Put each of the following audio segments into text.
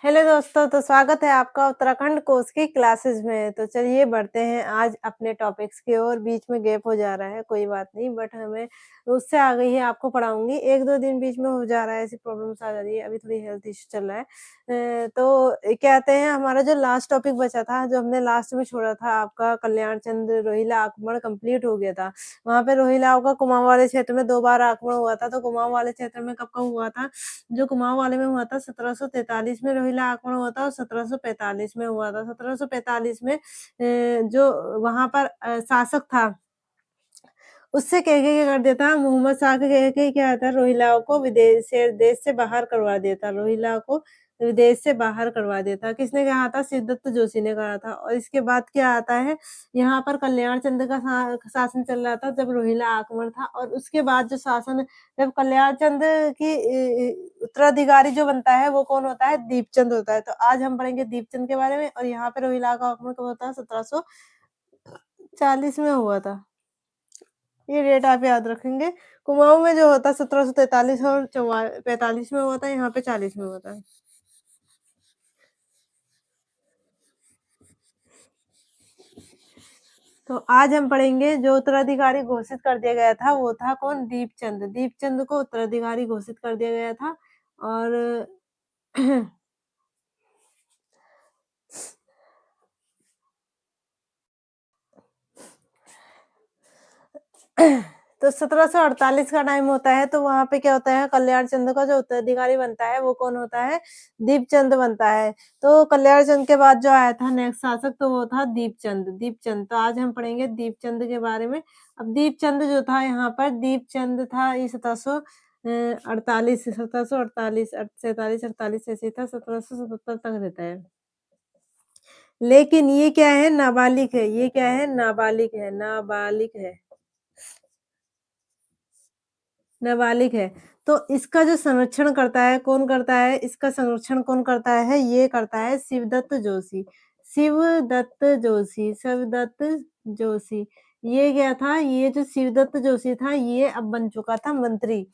Hello दोस्तों, तो स्वागत है आपका उत्तराखंड कोर्स की क्लासेस में। तो चलिए बढ़ते हैं आज अपने टॉपिक्स की ओर। बीच में गैप हो जा रहा है, कोई बात नहीं, बट हमें उससे आ गई है, आपको पढ़ाऊँगी। 1-2 दिन बीच में हो जा रहा है, ऐसी प्रॉब्लम्स आ जा रही है, अभी थोड़ी हेल्थ इश्यू चल रहा है। कहते हैं हमारा जो लास्ट टॉपिक बचा था, जो हमने लास्ट में छोड़ा था, आपका कल्याण चंद रोहिला आक्रमण कंप्लीट हो गया था। वहाँ पे रोहिलाओं का कुमाऊँ वाले क्षेत्र में 2 बार आक्रमण हुआ था, तो कुमाऊँ वाले क्षेत्र में कब-कब हुआ था? जो कुमाऊँ वाले में हुआ था 1743 में रोहिला आक्रमण हुआ था और 1745 में हुआ था। 1745 में जो वहाँ पर शासक था, उससे कह के क्या कर देता, मोहम्मद शाह के कह के क्या था, रोहिलाओं को विदेश से देश से बाहर करवा देता, रोहिला को विदेश से बाहर करवा देता। किसने कहा था? शिवदत्त जोशी ने कहा था। और इसके बाद क्या आता है, यहाँ पर कल्याण चंद का शासन चल रहा था जब रोहिला आक्रमण था, और उसके बाद जो शासन जब कल्याण चंद की उत्तराधिकारी जो बनता है वो कौन होता है? दीपचंद होता है। तो आज हम पढ़ेंगे दीपचंद के बारे में, और यहाँ पे रोहिला का आक्रमण कब होता है? 1740 में हुआ था। ये डेट आप याद रखेंगे। कुमाऊँ में जो होता है 1743 और 45 में हुआ था, यहाँ पे 40 में हुआ था। तो आज हम पढ़ेंगे, जो उत्तराधिकारी घोषित कर दिया गया था वो था कौन? दीपचंद। दीपचंद को उत्तराधिकारी घोषित कर दिया गया था। और तो 1748 का टाइम होता है, तो वहाँ पे क्या होता है, कल्याण चंद का जो उत्तराधिकारी बनता है वो कौन होता है? दीपचंद बनता है। तो कल्याण चंद के बाद जो आया था नेक्स्ट शासक, तो वो था दीपचंद। दीपचंद, तो आज हम पढ़ेंगे दीपचंद के बारे में। अब दीपचंद जो था, यहाँ पर दीपचंद था, ये 1748 सैंतालीस 48 ऐसे ही था, 1777 तक रहता है। लेकिन ये क्या है? नाबालिग है। ये क्या है? नाबालिग है, नाबालिग है। नाबालिग है। तो इसका जो संरक्षण करता है, कौन करता है? इसका संरक्षण कौन करता है? ये करता है शिवदत्त जोशी। शिवदत्त जोशी, शिवदत्त जोशी। ये क्या था? ये जो शिवदत्त जोशी था, ये अब बन चुका था मंत्री।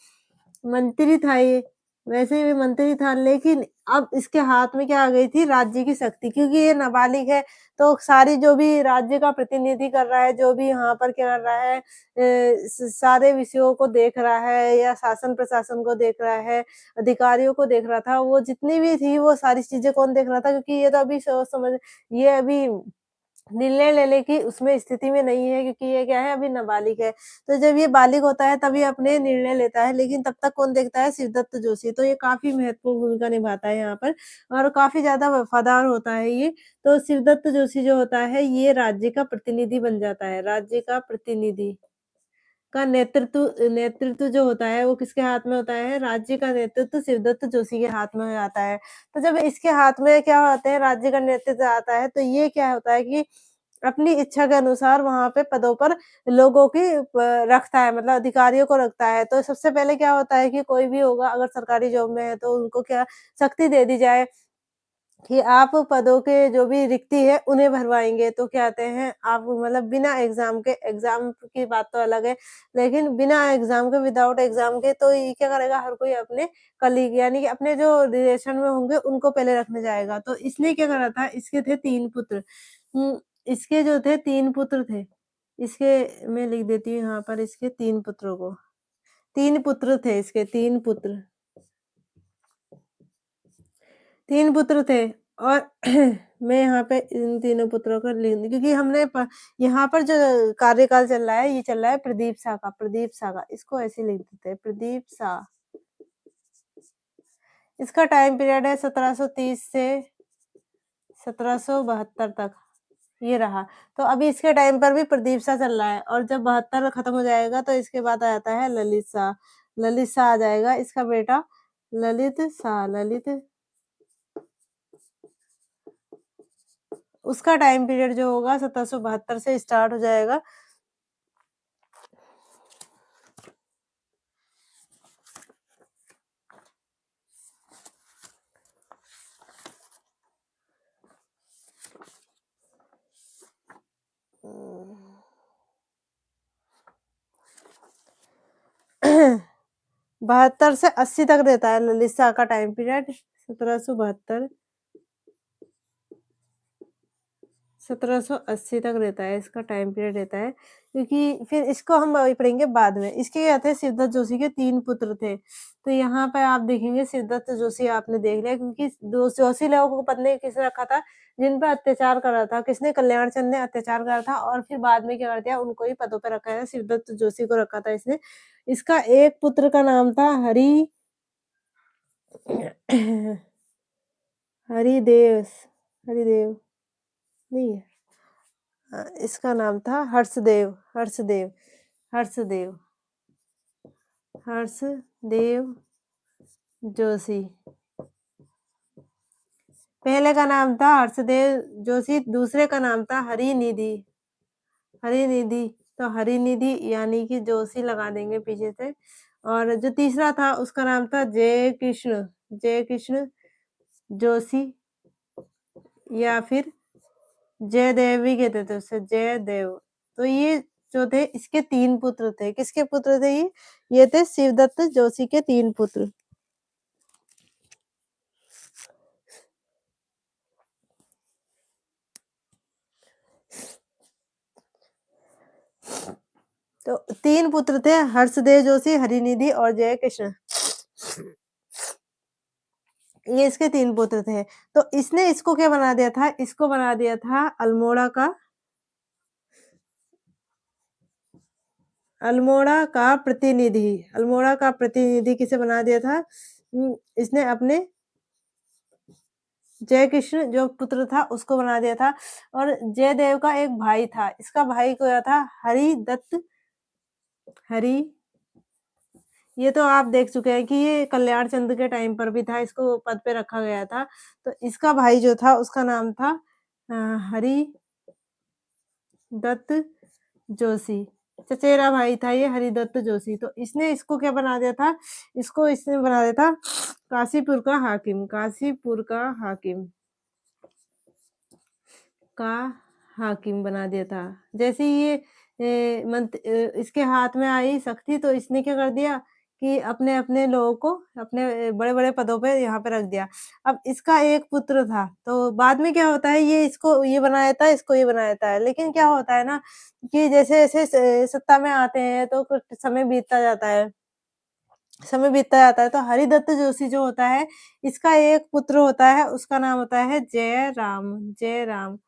मंत्री था ये, वैसे भी मंत्री था, लेकिन अब इसके हाथ में क्या आ गई थी? राज्य की शक्ति, क्योंकि ये नाबालिग है, तो सारी जो भी राज्य का प्रतिनिधि कर रहा है, जो भी यहाँ पर क्या कर रहा है, सारे विषयों को देख रहा है या शासन प्रशासन को देख रहा है, अधिकारियों को देख रहा था, वो जितनी भी थी वो सारी चीजें कौन देख रहा था? क्योंकि ये तो अभी सोच समझ, ये अभी निर्णय लेने की उसमें स्थिति में नहीं है, क्योंकि ये क्या है, अभी नाबालिग है। तो जब ये बालिग होता है तभी अपने निर्णय लेता है, लेकिन तब तक कौन देखता है? शिवदत्त जोशी। तो ये काफ़ी महत्वपूर्ण भूमिका निभाता है यहाँ पर, और काफ़ी ज़्यादा वफ़ादार होता है ये। तो शिवदत्त जोशी जो होता है, ये राज्य का प्रतिनिधि बन जाता है, राज्य का प्रतिनिधि का नेतृत्व नेतृत्व जो होता है वो किसके हाथ में होता है? राज्य का नेतृत्व शिवदत्त जोशी के हाथ में हो जाता है। तो जब इसके हाथ में क्या होते हैं, राज्य का नेतृत्व आता है, तो ये क्या होता है कि अपनी इच्छा के अनुसार वहाँ पे पदों पर लोगों की रखता है, मतलब अधिकारियों को रखता है। तो सबसे पहले क्या होता है कि कोई भी होगा अगर सरकारी जॉब में है, तो उनको क्या शक्ति दे दी जाए कि आप पदों के जो भी रिक्ति है उन्हें भरवाएँगे। तो क्या कहते हैं, आप मतलब बिना एग्ज़ाम के, एग्ज़ाम की बात तो अलग है, लेकिन बिना एग्ज़ाम के, विदाउट एग्ज़ाम के, तो ये क्या करेगा, हर कोई अपने कलीग यानी कि अपने जो रिलेशन में होंगे उनको पहले रखने जाएगा। तो इसने क्या करा था, इसके थे 3 पुत्र। इसके जो थे 3 पुत्र थे। इसके मैं लिख देती हूँ यहाँ पर, इसके 3 पुत्रों को। 3 पुत्र थे इसके, 3 पुत्र। 3 पुत्र थे, और मैं यहाँ पे इन तीनों पुत्रों को लिख दूँ, क्योंकि हमने यहाँ पर जो कार्यकाल चल रहा है, ये चल रहा है प्रदीप शाह का, प्रदीप शाह का। इसको ऐसे लिख देते हैं, प्रदीप शाह। इसका टाइम पीरियड है 1730 से 1772 तक, ये रहा। तो अभी इसके टाइम पर भी प्रदीप शाह चल रहा है, और जब 72 खत्म हो जाएगा तो इसके बाद आ जाता है ललित शाह। ललित शाह आ जाएगा, इसका बेटा ललित शाह। ललित, उसका टाइम पीरियड जो होगा 1772 से स्टार्ट हो जाएगा। बहत्तर से 80 तक रहता है ललित शाह का टाइम पीरियड, 1772 1780 तक रहता है, इसका टाइम पीरियड रहता है, क्योंकि फिर इसको हम अभी पढ़ेंगे बाद में। इसके क्या थे, शिवदत्त जोशी के 3 पुत्र थे। तो यहाँ पे आप देखेंगे शिवदत्त जोशी आपने देख लिया, क्योंकि दो जोशी लोगों को पद ने किसने रखा था, जिन पर अत्याचार करा था, किसने, कल्याण चंद ने अत्याचार करा था, और फिर बाद में क्या कर दिया, उनको ही पदों पे रखा है, शिवदत्त जोशी को रखा था इसने। इसका एक पुत्र का नाम था हरिदेव, हरिदेव नहीं है, इसका नाम था हर्षदेव, हर्षदेव, हर्षदेव, हर्षदेव जोशी। पहले का नाम था हर्षदेव जोशी, दूसरे का नाम था हरिनिधि, हरिनिधि। तो हरिनिधि यानी कि जोशी लगा देंगे पीछे से। और जो तीसरा था उसका नाम था जय कृष्ण, जय कृष्ण जोशी, या फिर जयदेव भी कहते थे उसे, जयदेव। तो ये जो थे इसके 3 पुत्र थे। किसके पुत्र थे ये? ये थे शिवदत्त जोशी के 3 पुत्र। तो 3 पुत्र थे, हर्षदेव जोशी, हरिनिधि और जयकृष्ण। ये इसके 3 पुत्र थे। तो इसने इसको क्या बना दिया था? इसको बना दिया था अल्मोड़ा का प्रतिनिधि। अल्मोड़ा का प्रतिनिधि किसे बना दिया था? इसने अपने जयकृष्ण जो पुत्र था उसको बना दिया था। और जयदेव का एक भाई था, इसका भाई क्या था? हरिदत्त, हरि, ये तो आप देख चुके हैं कि ये कल्याण चंद के टाइम पर भी था, इसको पद पे रखा गया था। तो इसका भाई जो था उसका नाम था हरिदत्त जोशी, चचेरा भाई था ये हरिदत्त जोशी। तो इसने इसको क्या बना दिया था? इसको इसने बना दिया था काशीपुर का हाकिम, काशीपुर का हाकिम, का हाकिम बना दिया था। जैसे ही ये इसके हाथ में आई शक्ति, तो इसने क्या कर दिया कि अपने-अपने लोगों को अपने बड़े-बड़े पदों पे यहाँ पे रख दिया। अब इसका एक पुत्र था, तो बाद में क्या होता है, ये इसको ये बना देता है, इसको ये बना देता है। लेकिन क्या होता है ना कि जैसे-जैसे सत्ता में आते हैं तो कुछ समय बीतता जाता है, समय बीतता जाता है, तो हरिदत्त जोशी जो होता है, इसका एक पुत्र होता है, उसका नाम होता है जयराम, जयराम।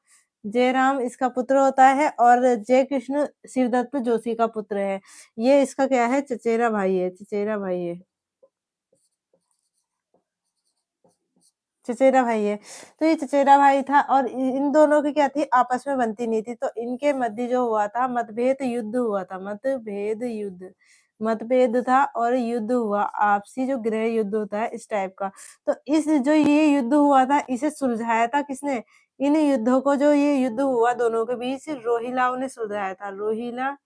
जयराम इसका पुत्र होता है, और जयकृष्ण शिवदत्त जोशी का पुत्र है। ये इसका क्या है? चचेरा भाई है, चचेरा भाई है। चचेरा भाई है। तो ये चचेरा भाई था, और इन दोनों की क्या थी, आपस में बनती नहीं थी। तो इनके मध्य जो हुआ था, मतभेद युद्ध हुआ था, मतभेद युद्ध, मतभेद था और युद्ध हुआ, आपसी जो गृह युद्ध होता है इस टाइप का। तो इस जो ये युद्ध हुआ था, इसे सुलझाया था किसने? इन युद्धों को, जो ये युद्ध हुआ दोनों के बीच, रोहिलाओं ने सुलझाया था। रोहिला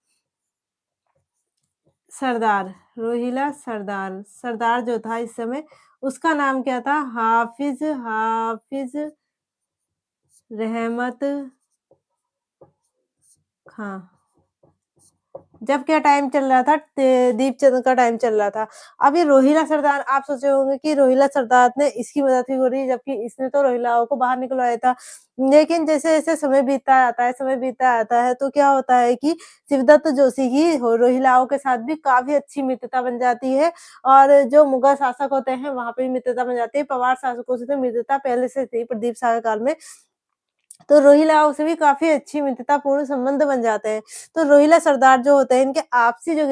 सरदार, रोहिला सरदार, सरदार जो था इस समय, उसका नाम क्या था? हाफिज, हाफिज रहमत खां। जब क्या टाइम चल रहा था, दीपचंद का टाइम चल रहा था। अब ये रोहिला सरदार, आप सोचे होंगे कि रोहिला सरदार ने इसकी मदद क्यों करी, जबकि इसने तो रोहिलाओं को बाहर निकलवाया था। लेकिन जैसे-जैसे समय बीतता आता है, समय बीतता आता है, तो क्या होता है कि शिवदत्त जोशी की रोहिलाओं के साथ भी काफ़ी अच्छी मित्रता बन जाती है, और जो मुगल शासक होते हैं, वहाँ पे भी मित्रता बन जाती है। पवार शासकों से तो मित्रता पहले से थी, प्रदीप शाह के काल में। तो रोहिलाओं से भी काफ़ी अच्छी मित्रतापूर्ण संबंध बन जाते हैं। तो रोहिला सरदार जो होते हैं, इनके आपसी जो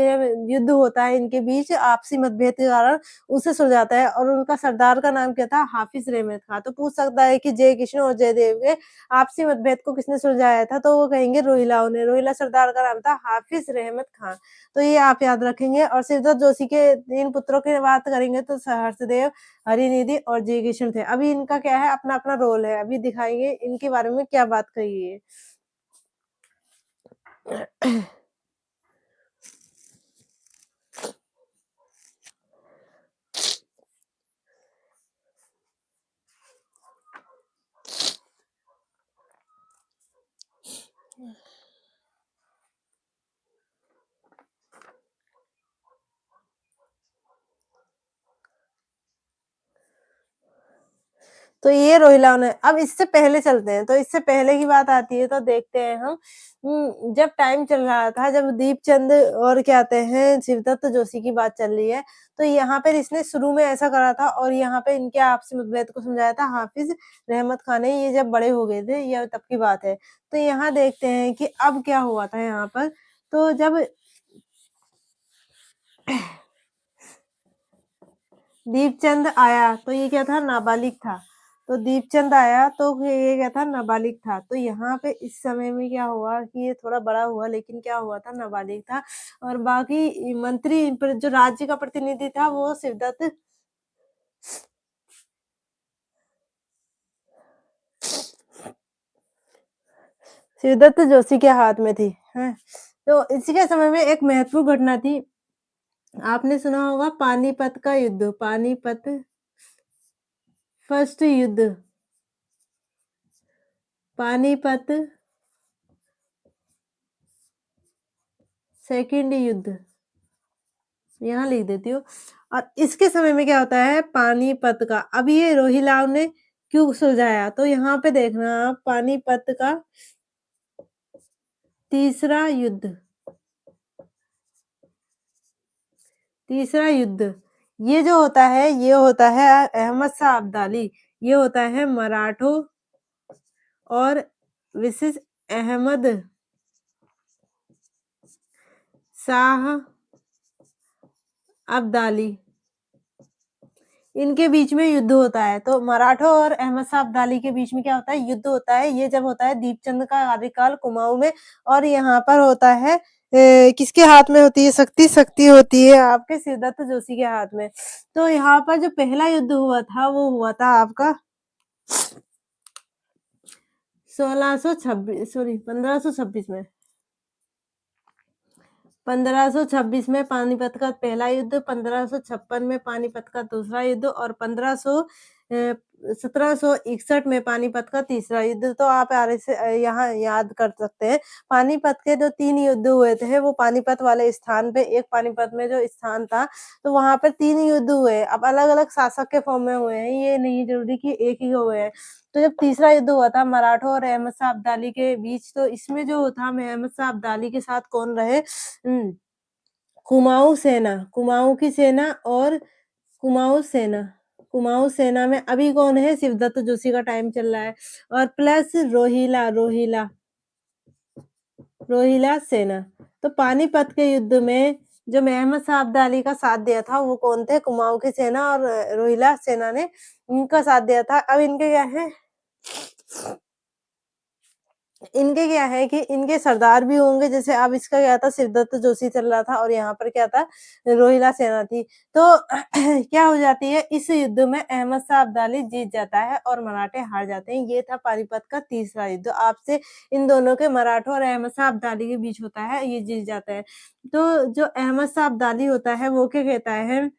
युद्ध होता है इनके बीच, आपसी मतभेद के कारण, उसे सुलझाता है, और उनका सरदार का नाम क्या था? हाफिज़ रहमत खां। तो पूछ सकता है कि जय कृष्ण और जयदेव के आपसी मतभेद को किसने सुलझाया था? तो वो कहेंगे रोहिलाओं ने। रोहिला सरदार का नाम था हाफिज़ रहमत खां। तो ये आप याद रखेंगे। और शिवदत्त जोशी के 3 पुत्रों की बात करेंगे तो सहर्षदेव, हरिनिधि और जयकिशन थे। अभी इनका क्या है, अपना-अपना रोल है। अभी दिखाएँगे इनके बारे में क्या बात कही है। तो ये रोहिला ने अब इससे पहले चलते हैं, तो इससे पहले की बात आती है तो देखते हैं हम जब टाइम चल रहा था, जब दीपचंद और क्या कहते हैं शिवदत्त जोशी की बात चल रही है, तो यहाँ पर इसने शुरू में ऐसा करा था और यहाँ पे इनके आपसी मतभेद को समझाया था हाफिज़ रहमत खान ने, ये जब बड़े हो गए थे, ये तब की बात है। तो यहाँ देखते हैं कि अब क्या हुआ था यहाँ पर, तो जब दीपचंद आया तो ये क्या था नाबालिग था। तो दीपचंद आया तो ये क्या था नाबालिग था। तो यहाँ पे इस समय में क्या हुआ कि ये थोड़ा बड़ा हुआ लेकिन क्या हुआ था नाबालिग था और बाकी मंत्री जो राज्य का प्रतिनिधि था वो शिवदत्त जोशी के हाथ में थी। हैं? तो इसी के समय में एक महत्वपूर्ण घटना थी। आपने सुना होगा पानीपत का युद्ध, पानीपत फर्स्ट युद्ध, पानीपत सेकंड युद्ध, यहाँ लिख देती हूँ। और इसके समय में क्या होता है पानीपत का, अब ये रोहिलाव ने क्यों सुलझाया, तो यहाँ पे देखना आप पानीपत का तीसरा युद्ध, तीसरा युद्ध ये जो होता है ये होता है अहमद शाह अब्दाली, ये होता है मराठों और विशेष अहमद शाह अब्दाली, इनके बीच में युद्ध होता है। तो मराठों और अहमद शाह अब्दाली के बीच में क्या होता है युद्ध होता है। ये जब होता है दीपचंद का कार्यकाल कुमाऊं में, और यहाँ पर होता है किसके हाथ में होती है शक्ति, शक्ति होती है आपके सिद्धार्थ जोशी के हाथ में। तो यहाँ पर जो पहला युद्ध हुआ था वो हुआ था आपका 1626 सॉरी 1526 में, 1526 में पानीपत का पहला युद्ध, 1556 में पानीपत का दूसरा युद्ध और 1761 में पानीपत का तीसरा युद्ध। तो आप यहाँ याद कर सकते हैं। पानीपत के जो 3 युद्ध हुए थे वो पानीपत वाले स्थान पे, एक पानीपत में जो स्थान था तो वहां पर 3 युद्ध हुए। अब अलग अलग शासक के फॉर्म में हुए हैं, ये नहीं जरूरी कि एक ही हुए हैं। तो जब तीसरा युद्ध हुआ था मराठों और अहमद शाह अब्दाली के बीच, तो इसमें जो था अहमद शाह अब्दाली के साथ कौन रहे, कुमाऊं सेना, कुमाऊं की सेना और कुमाऊं सेना, कुमाऊं सेना में अभी कौन है शिवदत्त जोशी का टाइम चल रहा है, और प्लस रोहिला, रोहिला, रोहिला सेना। तो पानीपत के युद्ध में जो अहमद शाह अब्दाली का साथ दिया था वो कौन थे, कुमाऊं की सेना और रोहिला सेना ने इनका साथ दिया था। अब इनके क्या है, इनके क्या है कि इनके सरदार भी होंगे, जैसे अब इसका क्या था शिवदत्त जोशी चल रहा था और यहाँ पर क्या था रोहिला सेना थी। तो क्या हो जाती है इस युद्ध में अहमद शाह अब्दाली जीत जाता है और मराठे हार जाते हैं। ये था पानीपत का तीसरा युद्ध, आपसे इन दोनों के मराठों और अहमद शाह अब्दाली के बीच होता है, ये जीत जाता है। तो जो अहमद शाह अब्दाली होता है वो क्या कहता है,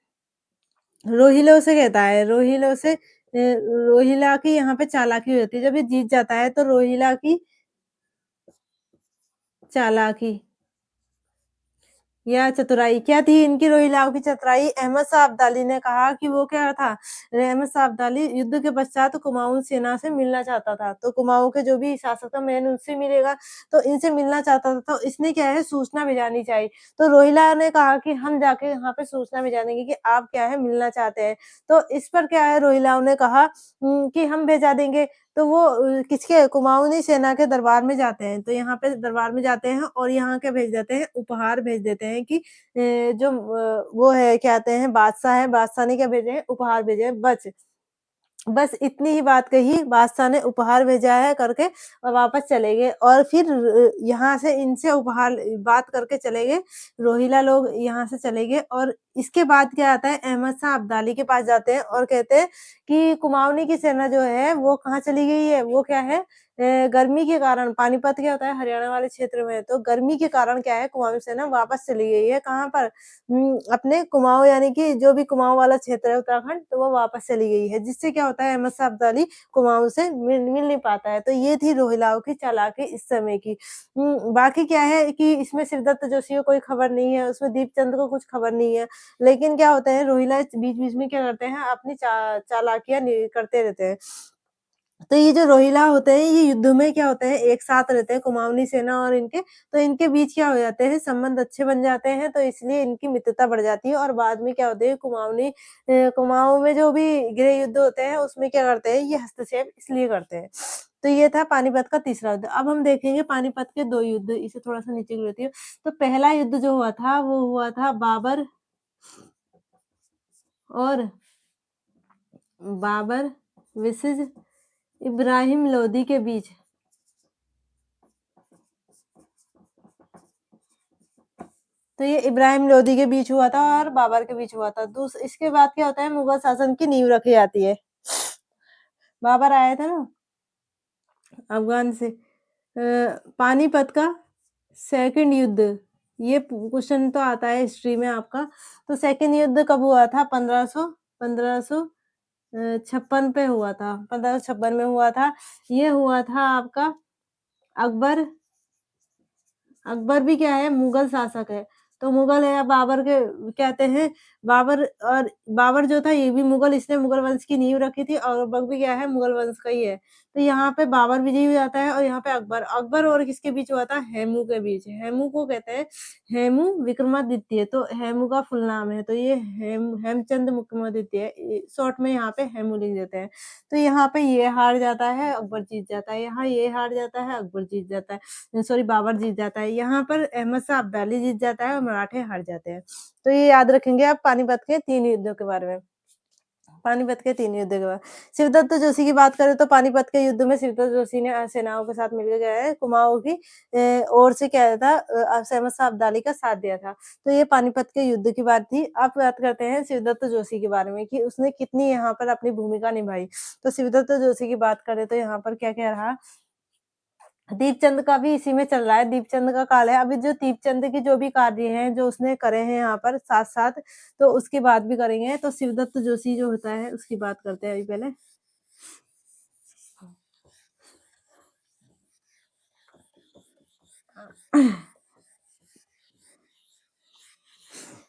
रोहिलों से कहता है, रोहिलों से रोहिला की यहाँ पे चालाकी होती है। जब ये जीत जाता है तो रोहिला की चालाकी या चतुराई क्या थी इनकी, रोहिलाओं की चतुराई। अहमद शाह अब्दाली ने कहा कि वो क्या था, अहमद शाह अब्दाली युद्ध के पश्चात कुमाऊं सेना से मिलना चाहता था। तो कुमाऊं के जो भी शासक था मैंने उनसे मिलेगा, तो इनसे मिलना चाहता था। तो इसने क्या है सूचना भिजानी चाहिए। तो रोहिला ने कहा कि हम जाके यहाँ पे सूचना भिजाएंगे कि आप क्या है मिलना चाहते हैं। तो इस पर क्या है रोहिलाओं ने कहा कि हम भेजा देंगे। तो वो किसके कुमाऊनी सेना के दरबार में जाते हैं। तो यहाँ पे दरबार में जाते हैं और यहाँ क्या भेज देते हैं, उपहार भेज देते हैं कि जो वो है क्या कहते हैं बादशाह है, बादशाह ने क्या भेजे हैं उपहार भेजे हैं। बस इतनी ही बात कही, बादशाह ने उपहार भेजा है करके और वापस चले गए। और फिर यहाँ से इनसे उपहार बात करके चले गए, रोहिला लोग यहाँ से चले गए। और इसके बाद क्या आता है अहमद शाह अब्दाली के पास जाते हैं और कहते हैं कि कुमाऊनी की सेना जो है वो कहाँ चली गई है, वो क्या है गर्मी के कारण, पानीपत क्या होता है हरियाणा वाले क्षेत्र में, तो गर्मी के कारण क्या है कुमाऊनी सेना वापस चली गई है कहाँ पर, अपने कुमाऊं यानी कि जो भी कुमाऊं वाला क्षेत्र है उत्तराखंड, तो वो वापस चली गई है। जिससे क्या होता है अहमद शाह अब्दाली कुमाऊं से मिल नहीं पाता है। तो ये थी रोहिलाओं की चालाकी इस समय की। बाकी क्या है कि इसमें शिवदत्त जोशी को कोई खबर नहीं है, उसमें दीपचंद को कुछ खबर नहीं है। लेकिन क्या होता है रोहिला बीच बीच में क्या करते हैं अपनी चालाकियां करते रहते हैं। तो ये जो रोहिला होते हैं, ये युद्ध में क्या होते हैं, एक साथ रहते हैं, कुमाऊनी सेना और इनके, तो इनके बीच क्या हो जाते हैं, संबंध अच्छे बन जाते हैं, तो इसलिए इनकी मित्रता बढ़ जाती है और बाद में क्या होते हैं, कुमाऊँ में जो भी गृह युद्ध होते हैं, उसमें क्या करते हैं, ये हस्तक्षेप इसलिए करते हैं। तो ये था पानीपत का तीसरा युद्ध। अब हम देखेंगे पानीपत के 2 युद्ध, इसे थोड़ा-सा नीचे कर लेती हूँ। तो पहला युद्ध जो हुआ था, वो हुआ था और बाबर वर्सेस इब्राहिम लोदी के बीच। तो ये इब्राहिम लोदी के बीच हुआ था और बाबर के बीच हुआ था। इसके बाद क्या होता है, मुगल शासन की नींव रखी जाती है। बाबर आया था ना अफ़गान से। पानीपत का सेकंड युद्ध, ये क्वेश्चन तो आता है हिस्ट्री में आपका। तो सेकंड युद्ध कब हुआ था? 1556 पे हुआ था। 1556 में हुआ था। ये हुआ था आपका अकबर। अकबर भी क्या है, मुगल शासक है। तो मुगल है या बाबर के कहते हैं, बाबर और बाबर जो था ये भी मुगल, इसने मुगल वंश की नींव रखी थी और अकबर भी क्या है, मुगल वंश का ही है। तो यहाँ पे बाबर विजयी हो जाता है और यहाँ पे अकबर। अकबर और किसके बीच हुआ था? हेमू के बीच। हेमू को कहते हैं हेमू विक्रमादित्य, तो हेमू का फुल नाम है, तो ये हेमचंद विक्रमादित्य है। शॉर्ट में यहाँ पे हेमू लिख देते हैं। तो यहाँ पे ये हार जाता है, अकबर जीत जाता है। यहाँ ये हार जाता है, अकबर जीत जाता है। सॉरी, बाबर जीत जाता है। यहाँ पर अहमद शाह अब्दाली जीत जाता है और मराठे हार जाते हैं। तो ये याद रखेंगे आप पानीपत के 3 युद्धों के बारे में। पानीपत के 3 युद्ध के बारे में। शिवदत्त जोशी की बात करें तो पानीपत के युद्ध में शिवदत्त जोशी ने सेनाओं के साथ मिलकर गया है, कुमाऊँ की ओर से क्या था, अहमद शाह अब्दाली का साथ दिया था। तो ये पानीपत के युद्ध की बात थी। अब बात करते हैं शिवदत्त जोशी के बारे में कि उसने कितनी यहाँ पर अपनी भूमिका निभाई। तो शिवदत्त जोशी की बात करें तो यहाँ पर क्या-क्या रहा, दीपचंद का भी इसी में चल रहा है, दीपचंद का काल है। अभी जो दीपचंद की जो भी कार्य हैं, जो उसने करे हैं यहाँ पर साथ-साथ, तो उसकी बात भी करेंगे। तो शिवदत्त जोशी जो होता है, उसकी बात करते हैं अभी पहले।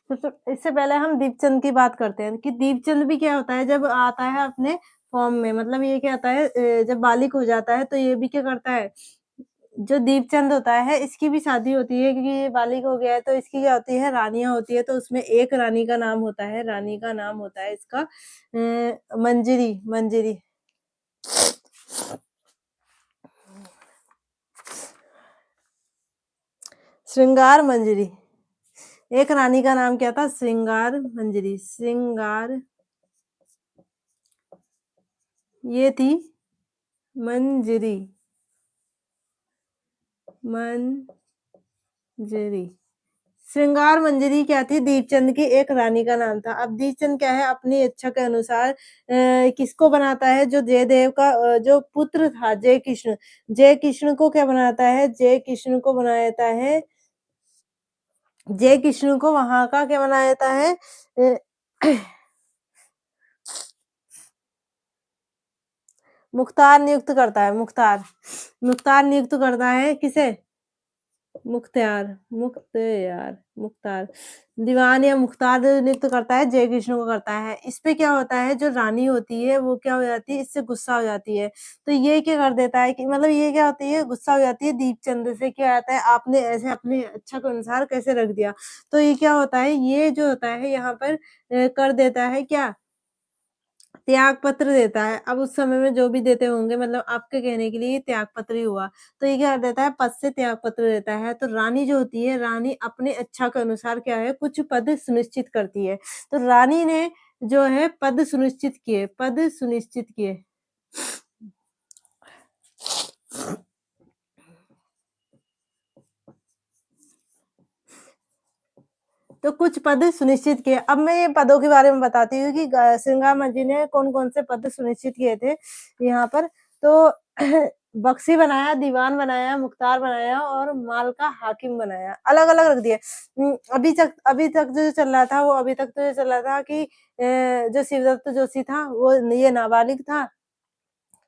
तो इससे पहले हम दीपचंद की बात करते हैं कि दीपचंद भी क्या होता है, जब आता है अपने फॉर्म में, मतलब ये क्या होता है, जब बालिग हो जाता है, तो ये भी क्या करता है, जो दीपचंद होता है, इसकी भी शादी होती है क्योंकि ये बालिग हो गया है, तो इसकी क्या होती है, रानियाँ होती है। तो उसमें एक रानी का नाम होता है, रानी का नाम होता है इसका मंजरी, मंजरी। श्रृंगार मंजरी। एक रानी का नाम क्या था? श्रृंगार मंजरी, श्रृंगार, ये थी मंजरी, मंजरी। श्रृंगार मंजरी क्या थी? दीपचंद की एक रानी का नाम था। अब दीपचंद क्या है, अपनी इच्छा के अनुसार किसको बनाता है, जो जयदेव का जो पुत्र था जय कृष्ण, जय कृष्ण को क्या बनाता है, जय कृष्ण को बना देता है, जय कृष्ण को वहां का क्या बना देता है, मुख्तार नियुक्त करता है, मुख्तार, मुख्तार नियुक्त करता है किसे? मुख्तियार, मुख्तियार, मुख्तार, दीवान या मुख्तार नियुक्त करता है, जय कृष्ण को करता है। इसपे क्या होता है, जो रानी होती है वो क्या हो जाती है, इससे गुस्सा हो जाती है। तो ये क्या कर देता है कि मतलब ये क्या होती है, गुस्सा हो जाती है दीपचंद से, क्या आता है, आपने ऐसे अपने इच्छा के अनुसार कैसे रख दिया। तो ये क्या होता है, ये जो होता है यहाँ पर कर देता है क्या, त्याग पत्र देता है। अब उस समय में जो भी देते होंगे, मतलब आपके कहने के लिए ये त्याग पत्र ही हुआ। तो ये क्या कर देता है, पद से त्याग पत्र देता है। तो रानी जो होती है, रानी अपने इच्छा के अनुसार क्या है, कुछ पद सुनिश्चित करती है। तो रानी ने जो है पद सुनिश्चित किए, पद सुनिश्चित किए। तो कुछ पद सुनिश्चित किए। अब मैं ये पदों के बारे में बताती हूँ कि श्रृंगार मंजी ने कौन-कौन से पद सुनिश्चित किए थे यहाँ पर। तो बख्शी बनाया, दीवान बनाया, मुख्तार बनाया और माल का हाकिम बनाया। अलग-अलग रख दिए। अभी तक जो चल रहा था, वो अभी तक तो ये चल रहा था कि जो शिवदत्त जोशी था, वो ये नाबालिग था।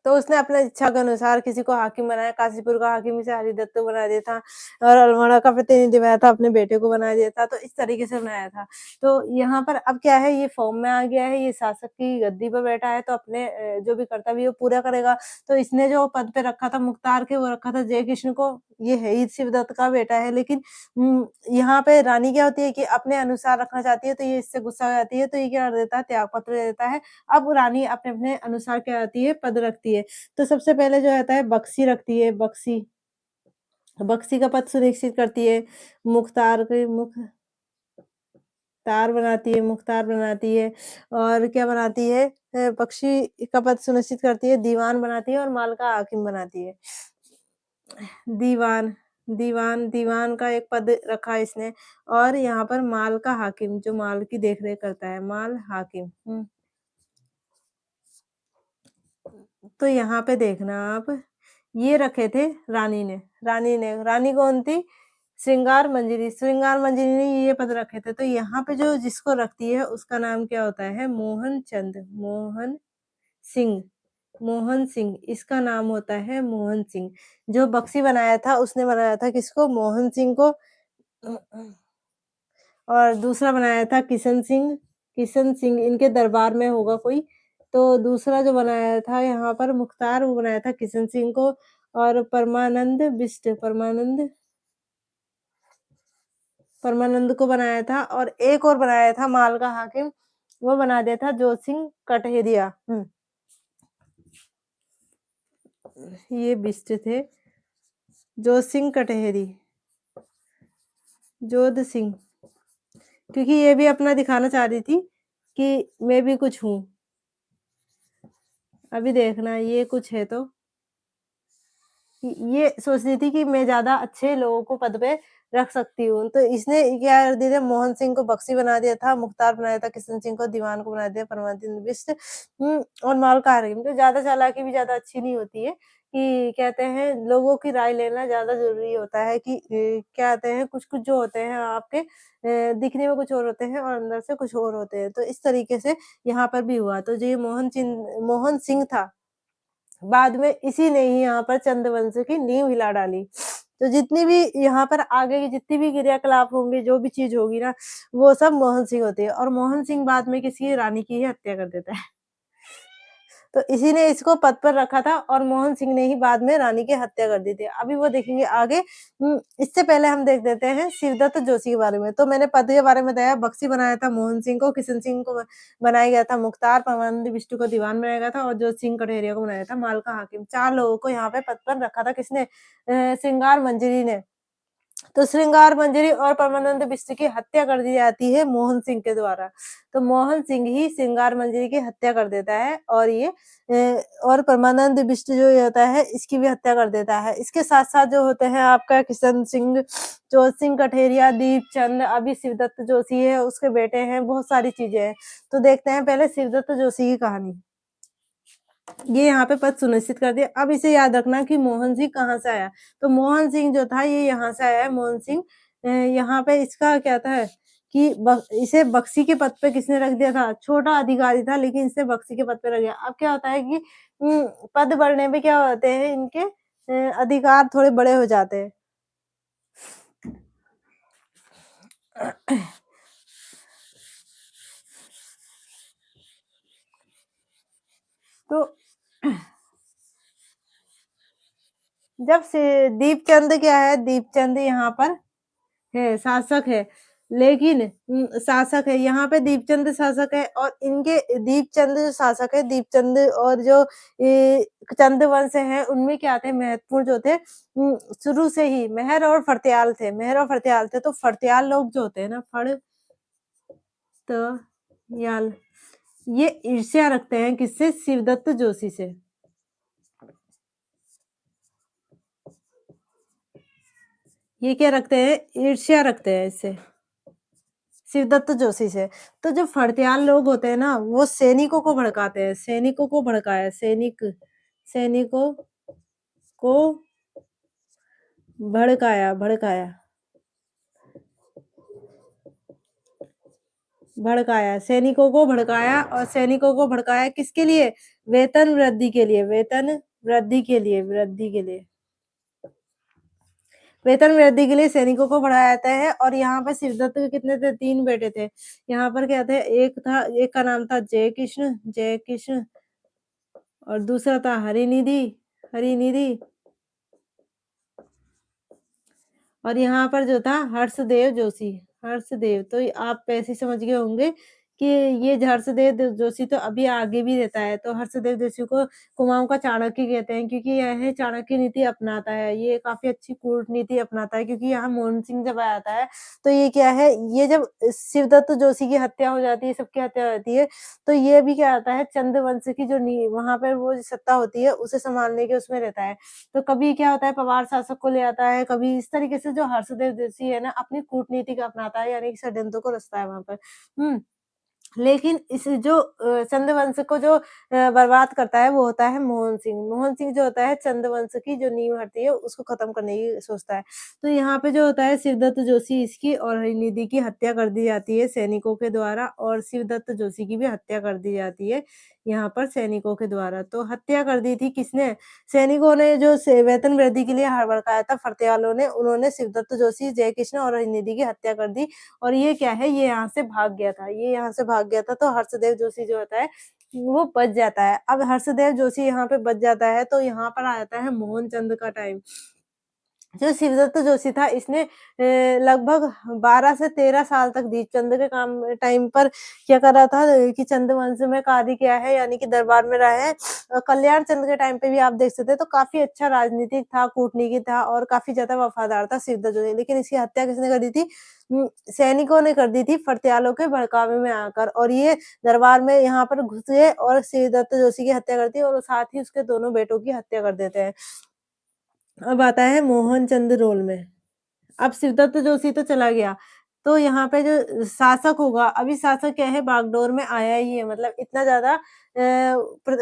तो उसने अपने इच्छा के अनुसार किसी को हाकिम बनाया, काशीपुर का हाकिम इसे हरिदत्त को बना दिया था और अल्मोड़ा का प्रतिनिधि बनाया था, अपने बेटे को बना दिया था, तो इस तरीके से बनाया था। तो यहाँ पर अब क्या है, ये फॉर्म में आ गया है, ये शासक की गद्दी पर बैठा है, तो अपने जो भी कर्तव्य वो पूरा करेगा। तो इसने जो पद पे रखा था मुख्तार के, वो रखा था जय कृष्ण को, ये है ही शिवदत्त का बेटा है, लेकिन यहाँ पे रानी क्या होती है कि अपने अनुसार रखना चाहती है, तो ये इससे गुस्सा हो जाती है, तो ये क्या कर देता है, त्यागपत्र दे देता है। अब रानी अपने-अपने अनुसार क्या करती है, पद रखती है। तो सबसे पहले जो रहता है बक्सी रखती है, बक्सी। बक्सी का पद सुनिश्चित करती है। मुख्तार के मुख्तार बनाती है और क्या बनाती है, बख्शी का पद सुनिश्चित करती है, दीवान बनाती है और माल का हाकिम बनाती है। दीवान दीवान का एक पद रखा है इसने और यहाँ पर माल का हाकिम, जो माल की देख-रेख करता है, माल हाकिम। तो यहाँ पे देखना आप, ये रखे थे रानी कौन थी? श्रृंगार मंजरी ने ये पद रखे थे। तो यहाँ पे जो जिसको रखती है उसका नाम क्या होता है? सिंह मोहन सिंह, इसका नाम होता है मोहन सिंह। जो बक्सी बनाया था उसने बनाया था किसको? मोहन सिंह को। और दूसरा बनाया था किशन सिंह इनके दरबार में होगा कोई। तो दूसरा जो बनाया था यहाँ पर मुख्तार, वो बनाया था किशन सिंह को। और परमानंद को बनाया था और एक और बनाया था माल का हाकिम, वो बना दिया था जोध सिंह कटहेरिया। ये बिष्ट थे, जोध सिंह कटहेरी, जोध सिंह, क्योंकि ये भी अपना दिखाना चाह रही थी कि मैं भी कुछ हूँ। अभी देखना ये कुछ है तो ये सोच रही थी कि मैं ज़्यादा अच्छे लोगों को पद पे रख सकती हूँ। तो इसने क्या कर दिया था, मोहन सिंह को बख्शी बना दिया था, मुख्तार बनाया था, किशन सिंह को दीवान को बना दिया, परमानंद बिष्ट और मालका हाकिम। तो ज़्यादा चालाकी भी ज़्यादा अच्छी नहीं होती है, कि कहते हैं लोगों की राय लेना ज़्यादा ज़रूरी होता है कि क्या कहते हैं, कुछ-कुछ जो होते हैं आपके दिखने में कुछ और होते हैं और अंदर से कुछ और होते हैं। तो इस तरीके से यहाँ पर भी हुआ। तो जो ये मोहन सिंह था, बाद में इसी ने ही यहाँ पर चंद्रवंश की नींव हिला डाली। तो जितनी भी यहाँ पर आगे की जितनी भी क्रियाकलाप होंगे, जो भी चीज़ होगी ना, वो सब मोहन सिंह होती है और मोहन सिंह बाद में किसी रानी की ही हत्या कर देता है। तो इसी ने इसको पद पर रखा था और मोहन सिंह ने ही बाद में रानी की हत्या कर दी थी। अभी वो देखेंगे आगे। इससे पहले हम देख देते हैं शिवदत्त जोशी के बारे में। तो मैंने पद के बारे में बताया, बख्शी बनाया था मोहन सिंह को, किशन सिंह को बनाया गया था मुख्तार, परमानंद बिष्ट को दीवान बनाया गया था और जोध सिंह कटहेरिया को बनाया था माल का हाकिम। 4 लोगों को यहाँ पे पद पर रखा था किसने? श्रृंगार मंजरी ने। तो श्रृंगार मंजरी और परमानंद बिष्ट की हत्या कर दी जाती है मोहन सिंह के द्वारा। तो मोहन सिंह ही श्रृंगार मंजरी की हत्या कर देता है और ये और परमानंद बिष्ट जो ये होता है इसकी भी हत्या कर देता है। इसके साथ-साथ जो होते हैं आपका किशन सिंह, जोध सिंह कठेरिया, दीपचंद, अभी शिवदत्त जोशी है, उसके बेटे हैं, बहुत सारी चीज़ें हैं। तो देखते हैं पहले शिवदत्त जोशी की कहानी। ये यहाँ पे पद सुनिश्चित कर दिया। अब इसे याद रखना कि मोहन सिंह कहाँ से आया। तो मोहन सिंह जो था ये यहाँ से आया है, मोहन सिंह। यहाँ पे इसका क्या था कि इसे बख्शी के पद पे किसने रख दिया था? छोटा अधिकारी था लेकिन इसे बख्शी के पद पे रख दिया। अब क्या होता है कि पद बढ़ने पे क्या होते हैं इनके अधिकार थोड़े बड़े हो जाते हैं। तो जब से दीपचंद क्या है, दीपचंद यहाँ पर है, शासक है। लेकिन शासक है, यहाँ पे दीपचंद शासक है और इनके दीपचंद जो शासक है, दीपचंद और जो चंद्रवंश है, उनमें क्या थे महत्वपूर्ण जो थे शुरू से ही मेहर और फर्त्याल थे। तो फर्त्याल लोग जो होते हैं ना, फर्त्याल, ये ईर्ष्या रखते हैं किससे? शिवदत्त जोशी से। ये क्या रखते हैं? ईर्ष्या रखते हैं इससे। शिवदत्त जोशी से। तो जो फड़त्याल लोग होते हैं ना, वो सैनिकों को भड़काते हैं, सैनिकों को भड़काया, सैनिकों को भड़काया। भड़काया, सैनिकों को भड़काया और सैनिकों को भड़काया किसके लिए? वेतन वृद्धि के लिए, वेतन वृद्धि के लिए, वृद्धि के लिए। वेतन वृद्धि के लिए सैनिकों को बढ़ाया जाता है और यहाँ पर शिवदत्त के कितने थे? 3 बेटे थे। यहाँ पर क्या थे? एक का नाम था जयकिशन और दूसरा था हरिनिधि हरिनिधि और यहाँ पर जो था हर्षदेव जोशी, हर्षदेव तो आप ऐसे ही समझ गए होंगे कि ये जोशी तो अभी आगे भी रहता है, तो हर्षदेव जोशी को कुमाऊँ का चाणक्य कहते हैं क्योंकि यह चाणक्य नीति अपनाता है, ये काफ़ी अच्छी कूटनीति अपनाता है क्योंकि यहाँ मोहन सिंह जब आता है, तो ये क्या है, ये जब शिवदत्त जोशी की हत्या हो जाती है, सबकी हत्या हो जाती है, तो ये भी क्या आता है चंद्रवंश की जो नी वहाँ पर वो सत्ता होती है, उसे सँभालने के उसमें रहता है। तो कभी क्या होता है पवार शासक को ले आता है, कभी इस तरीके से जो हर्षदेव जोशी है ना अपनी कूटनीति का अपनाता है यानी कि षड्यंत्र को रचता है वहाँ पर। हुँ। लेकिन इस जो चंद्रवंश को जो बर्बाद करता है वो होता है मोहन सिंह। मोहन सिंह जो होता है चंद्रवंश की जो नींव हड़ती है उसको खत्म करने की सोचता है। तो यहाँ पे जो होता है शिवदत्त जोशी इसकी और हरिनिधि की हत्या कर दी जाती है सैनिकों के द्वारा और शिवदत्त जोशी की भी हत्या कर दी जाती है यहाँ पर सैनिकों के द्वारा। तो हत्या कर दी थी किसने? सैनिकों ने जो से वेतन वृद्धि के लिए हड़बड़ाया था फरतेयालों ने, उन्होंने शिवदत्त जोशी, जयकिशन और हरिनिधि की हत्या कर दी और ये क्या है, ये यहाँ से भाग गया था, ये यहाँ से भाग गया था, तो हर्षदेव जोशी जो होता है, वो बच जाता है। अब हर्षदेव जोशी यहाँ पे बच जाता है, तो यहाँ पर आ जाता है मोहनचंद का टाइम। जो शिवदत्त जोशी था इसने लगभग 12 से 13 साल तक दीपचंद के काम टाइम पर क्या करा था कि चंद्रवंश में कार्य किया है यानी कि दरबार में रहा है। कल्याण चंद के टाइम पे भी आप देख सकते हैं तो काफ़ी अच्छा राजनीतिक था, कूटनीतिक था और काफ़ी ज़्यादा वफ़ादार था शिवदत्त जोशी। लेकिन इसकी हत्या किसने कर दी थी? सैनिकों ने कर दी थी फरतेयालों के भड़कावे में आकर और ये दरबार में यहाँ पर घुस गए और शिवदत्त जोशी की हत्या कर दी और साथ ही उसके दोनों बेटों की हत्या कर देते हैं। अब आता है मोहनचंद रोल में। अब शिवदत्त जोशी तो चला गया, तो यहाँ पे जो शासक होगा, अभी शासक क्या है बागडोर में आया ही है मतलब इतना ज़्यादा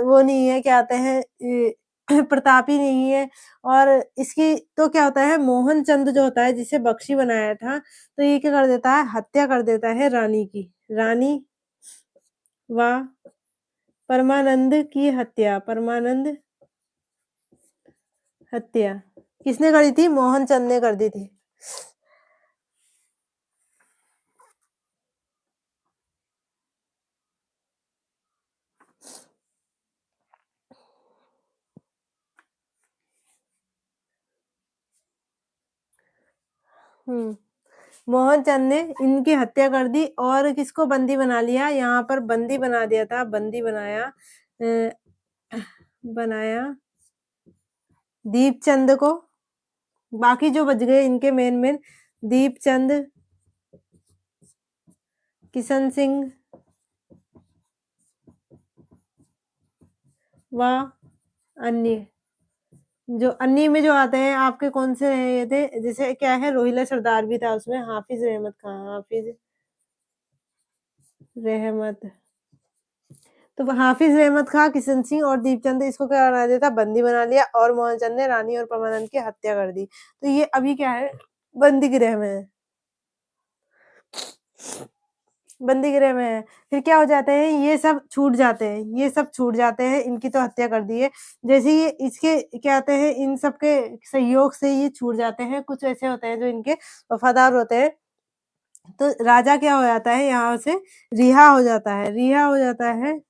वो नहीं है क्या कहते हैं प्रतापी नहीं है और इसकी तो क्या होता है मोहनचंद जो होता है जिसे बख्शी बनाया था, तो ये क्या कर देता है हत्या कर देता है रानी की। रानी व परमानंद की हत्या, परमानंद हत्या किसने करी थी? मोहनचंद ने कर दी थी। हुँ। मोहनचंद ने इनकी हत्या कर दी और किसको बंदी बना लिया? यहाँ पर बंदी बना दिया था, बंदी बनाया बनाया दीपचंद को, बाकी जो बच गए इनके मेन दीपचंद, किशन सिंह व अन्य। जो अन्य में जो आते हैं आपके कौन से ये थे? जैसे क्या है रोहिला सरदार भी था उसमें, हाफिज़ रहमत खां, हाफिज़ रहमत। तो वो हाफिज़ रहमत खां, किशन सिंह और दीपचंद इसको क्या बना दिया था? बंदी बना लिया और मोहनचंद ने रानी और परमानंद की हत्या कर दी। तो ये अभी क्या है? बंदी गृह में है। बंदी गृह में है। फिर क्या हो जाते हैं? ये सब छूट जाते हैं, ये सब छूट जाते हैं, इनकी तो हत्या कर दी है। जैसे ये इसके क्या कहते हैं? इन सब के सहयोग से ये छूट जाते हैं। कुछ ऐसे होते हैं जो इनके वफ़ादार होते हैं। तो राजा क्या हो जाता है यहाँ से? रिहा हो जाता है, रिहा हो जाता है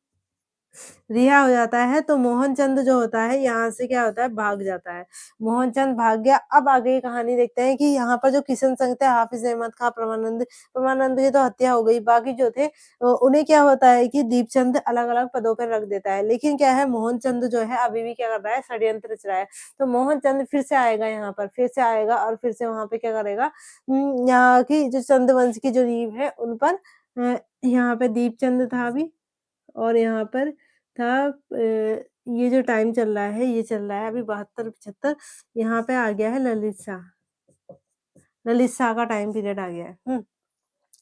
रिहा हो जाता है तो मोहनचंद जो होता है यहाँ से क्या होता है भाग जाता है। मोहनचंद भाग गया। अब आगे की कहानी देखते हैं कि यहाँ पर जो किशन संघ थे हाफिज अहमद खां, परमानंद की तो हत्या हो गई। बाकी जो थे उन्हें क्या होता है कि दीपचंद अलग-अलग पदों पर रख देता है। लेकिन क्या है मोहनचंद जो है अभी भी क्या कर रहा है षड्यंत्र रच रहा है। तो मोहनचंद फिर से आएगा यहाँ पर, फिर से आएगा और फिर से वहाँ पे क्या करेगा यहाँ की जो चंद्रवंश की जो नींव है उन पर यहाँ पे दीपचंद था अभी और यहाँ पर था ये जो टाइम चल रहा है, ये चल रहा है अभी 72-75 यहाँ पे आ गया है ललित शाह। ललित शाह का टाइम पीरियड आ गया है।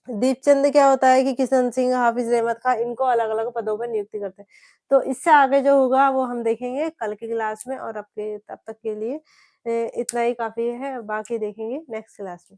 दीपचंद क्या होता है कि किशन सिंह, हाफिज़ रहमत खां इनको अलग-अलग पदों पे नियुक्ति करते हैं। तो इससे आगे जो होगा वो हम देखेंगे कल की क्लास में और अब के तब तक के लिए इतना ही काफ़ी है, बाकी देखेंगे नेक्स्ट क्लास में।